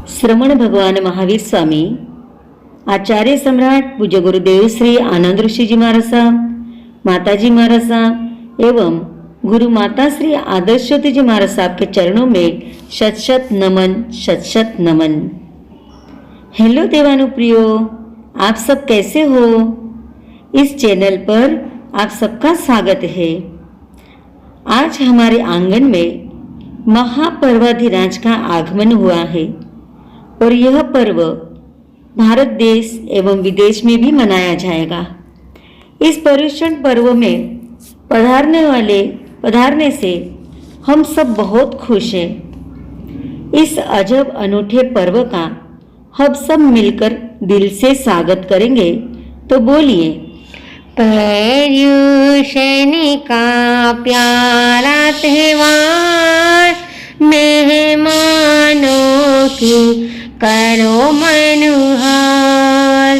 श्रमण भगवान महावीर स्वामी, आचार्य सम्राट पूज्य गुरुदेव श्री आनंद ऋषि जी महाराज, माताजी महाराज एवं गुरु माता श्री आदर्शवती जी महाराज साहब के चरणों में शत शत नमन, शत शत नमन। हेलो देवानुप्रियो, आप सब कैसे हो? इस चैनल पर आप सबका स्वागत है। आज हमारे आंगन में महापर्वाधिराज का आगमन हुआ है और यह पर्व भारत देश एवं विदेश में भी मनाया जाएगा। इस पर्युषण पर्व में पधारने से हम सब बहुत खुश हैं। इस अजब अनूठे पर्व का हम सब मिलकर दिल से स्वागत करेंगे। तो बोलिए, पर्युषण का प्यारा त्योहार, मेहमानों की करो मनुहार।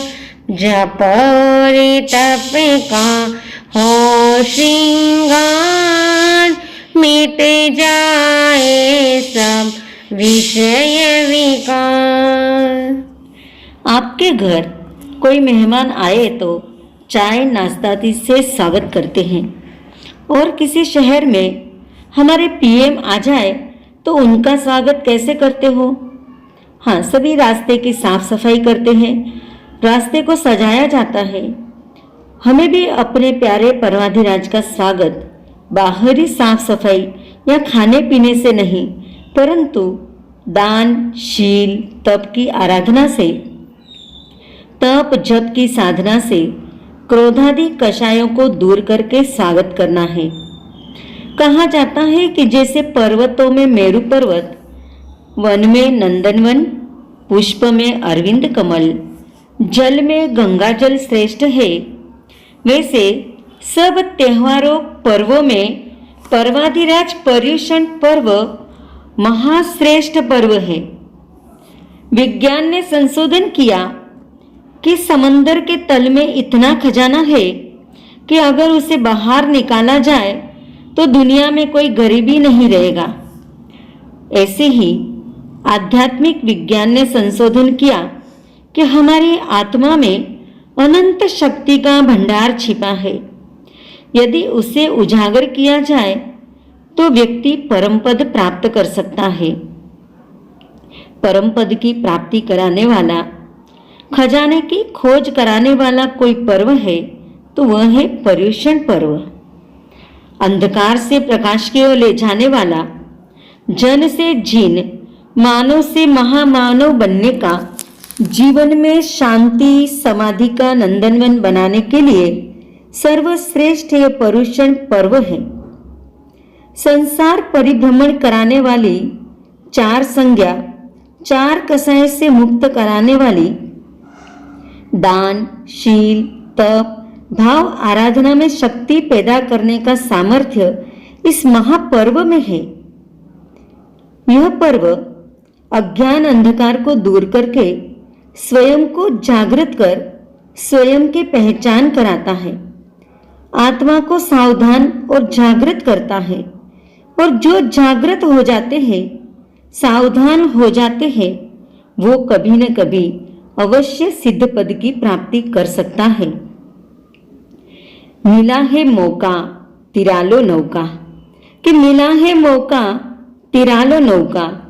जप और तप का हो श्रृंगार, मिट जाए सब विषय विकार। आपके घर कोई मेहमान आए तो चाय नाश्ता से स्वागत करते हैं, और किसी शहर में हमारे पीएम आ जाए तो उनका स्वागत कैसे करते हो? हाँ, सभी रास्ते की साफ सफाई करते हैं, रास्ते को सजाया जाता है। हमें भी अपने प्यारे पर्वाधिराज का स्वागत बाहरी साफ सफाई या खाने पीने से नहीं, परंतु दान, शील, तप की आराधना से, तप जप की साधना से क्रोधादि कषायों को दूर करके स्वागत करना है। कहा जाता है कि जैसे पर्वतों में मेरु पर्वत, वन में नंदनवन, पुष्प में अरविंद कमल, जल में गंगा जल श्रेष्ठ है, वैसे सब त्योहारों पर्वों में पर्वाधिराज पर्युषण पर्व महाश्रेष्ठ पर्व है। विज्ञान ने संशोधन किया कि समंदर के तल में इतना खजाना है कि अगर उसे बाहर निकाला जाए तो दुनिया में कोई गरीबी नहीं रहेगा। ऐसे ही आध्यात्मिक विज्ञान ने संशोधन किया कि हमारी आत्मा में अनंत शक्ति का भंडार छिपा है। यदि उसे उजागर किया जाए तो व्यक्ति परम पद प्राप्त कर सकता है। परम पद की प्राप्ति कराने वाला, खजाने की खोज कराने वाला कोई पर्व है तो वह है पर्युषण पर्व। अंधकार से प्रकाश की ओर ले जाने वाला, जन से जीन, मानव से महामानव बनने का, जीवन में शांति समाधि का नंदनवन बनाने के लिए सर्वश्रेष्ठ यह पर्युषण पर्व है। संसार परिभ्रमण कराने वाली, चार संज्ञा, चार कसाय से मुक्त कराने वाली, दान, शील, तप, भाव आराधना में शक्ति पैदा करने का सामर्थ्य इस महापर्व में है। यह पर्व अज्ञान अंधकार को दूर करके स्वयं को जागृत कर स्वयं की पहचान कराता है, आत्मा को सावधान और जागृत करता है। और जो जागृत हो जाते हैं, सावधान हो जाते हैं, वो कभी न कभी अवश्य सिद्ध पद की प्राप्ति कर सकता है। मिला है मौका, तिरा लो नौका, कि मिला है मौका, तिरा लो नौका।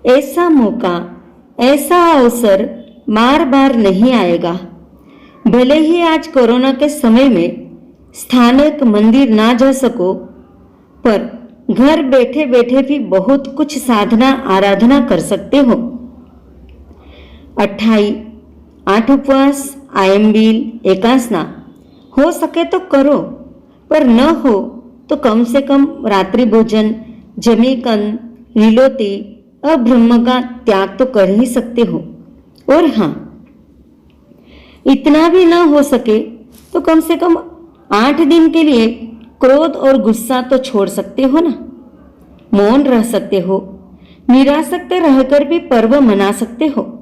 ऐसा मौका, ऐसा अवसर बार बार नहीं आएगा। भले ही आज कोरोना के समय में स्थानक मंदिर ना जा सको, पर घर बैठे बैठे भी बहुत कुछ साधना आराधना कर सकते हो। 8 उपवास, आयम्बील, एकासना हो सके तो करो, पर न हो तो कम से कम रात्रि भोजन, जमीकंद, लीलोती और ब्रह्म का त्याग तो कर ही सकते हो। और हाँ, इतना भी ना हो सके तो कम से कम 8 दिन के लिए क्रोध और गुस्सा तो छोड़ सकते हो ना। मौन रह सकते हो, निरासक्त रहकर भी पर्व मना सकते हो।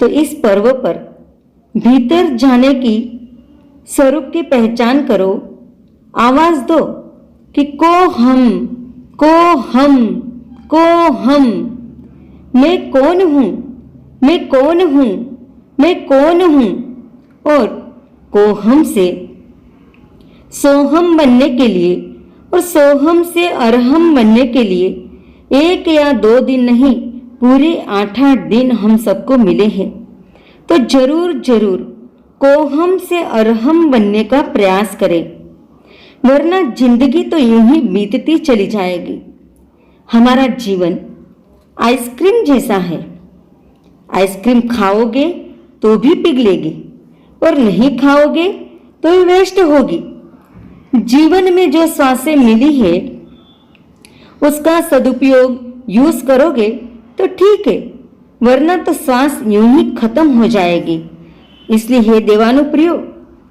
तो इस पर्व पर भीतर जाने की, स्वरूप की पहचान करो, आवाज दो कि को हम, मैं कौन हूं, मैं कौन हूँ, मैं कौन हूँ, और कोहम से सोहम बनने के लिए और सोहम से अरहम बनने के लिए 1 या 2 दिन नहीं, पूरे 8-8 दिन हम सबको मिले हैं। तो जरूर जरूर कोहम से अरहम बनने का प्रयास करें, वरना जिंदगी तो यूं ही बीतती चली जाएगी। हमारा जीवन आइसक्रीम जैसा है। आइसक्रीम खाओगे तो भी पिघलेगी और नहीं खाओगे तो वेस्ट होगी। जीवन में जो सांसें मिली है उसका सदुपयोग यूज करोगे तो ठीक है, वरना तो सांस यूं ही खत्म हो जाएगी। इसलिए हे देवानुप्रियो,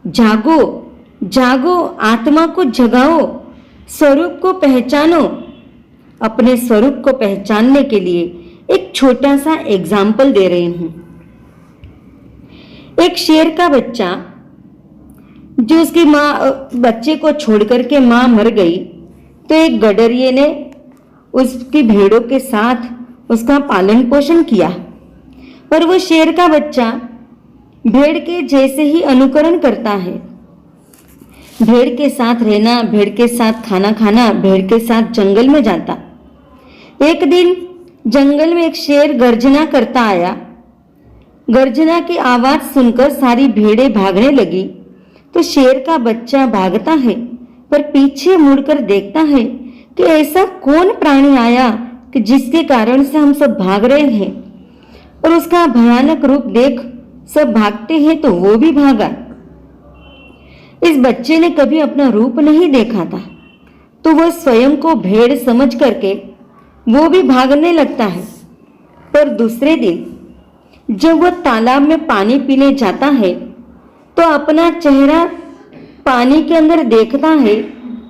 जागो जागो, आत्मा को जगाओ, स्वरूप को पहचानो। अपने स्वरूप को पहचानने के लिए एक छोटा सा एग्जाम्पल दे रही हूं। एक शेर का बच्चा जो उसकी बच्चे को छोड़ करके मां मर गई, तो एक गडरिये ने उसकी भेड़ों के साथ उसका पालन पोषण किया। पर वो शेर का बच्चा भेड़ के जैसे ही अनुकरण करता है। भेड़ के साथ रहना, भेड़ के साथ खाना खाना, भेड़ के साथ जंगल में जाता। एक दिन जंगल में एक शेर गर्जना करता आया। गर्जना की आवाज सुनकर सारी भेड़ें भागने लगी। तो शेर का बच्चा भागता है, पर पीछे मुड़कर देखता है कि ऐसा कौन प्राणी आया कि जिसके कारण से हम सब भाग रहे हैं, और उसका भयानक रूप देख सब भागते हैं तो वो भी भागा। इस बच्चे ने कभी अपना रूप नहीं देखा था, तो वह स्वयं को भेड़ समझ करके वो भी भागने लगता है। पर दूसरे दिन जब वह तालाब में पानी पीने जाता है, तो अपना चेहरा पानी के अंदर देखता है,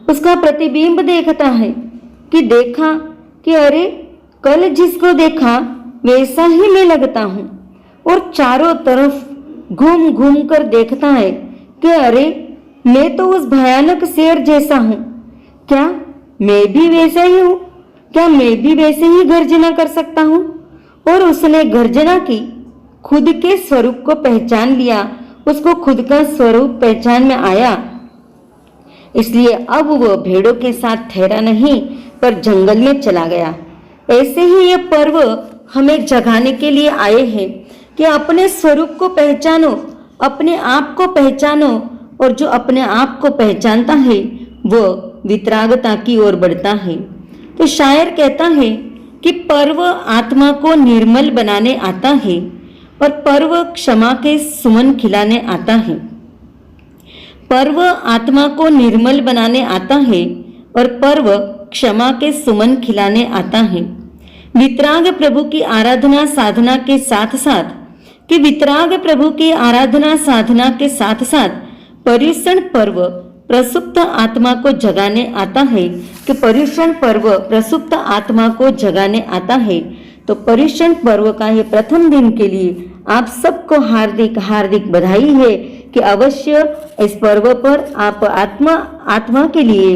उसका प्रतिबिंब देखता है कि देखा कि अरे कल जिसको देखा वैसा ही मैं लगता हूँ, और चारों तरफ घूम घूम कर देखता है कि अरे मैं तो उस भयानक शेर जैसा हूँ, क्या मैं भी वैसा ही हूँ, क्या मैं भी वैसे ही गर्जना कर सकता हूँ। और उसने गर्जना की, खुद के स्वरूप को पहचान लिया, उसको खुद का स्वरूप पहचान में आया। इसलिए अब वो भेड़ों के साथ ठहरा नहीं, पर जंगल में चला गया। ऐसे ही ये पर्व हमें जगाने के लिए आए हैं कि अपने स्वरूप को पहचानो, अपने आप को पहचानो, और जो अपने आप को पहचानता है वो वितरागता की ओर बढ़ता है। तो शायर कहता है कि पर्व आत्मा को निर्मल बनाने आता है, और पर्व क्षमा के सुमन खिलाने आता है। पर्व आत्मा को निर्मल बनाने आता है, और पर्व क्षमा के सुमन खिलाने आता है। वितराग प्रभु की आराधना साधना के साथ साथ कि वितराग प्रभु की आराधना साधना के साथ साथ पर्युषण पर्व प्रसुप्त आत्मा को जगाने आता है, कि पर्युषण पर्व प्रसुप्त आत्मा को जगाने आता है। तो पर्युषण पर्व का ये प्रथम दिन के लिए आप सबको हार्दिक हार्दिक बधाई है कि अवश्य इस पर्व पर आप आत्मा के लिए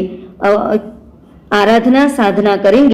आराधना साधना करेंगे।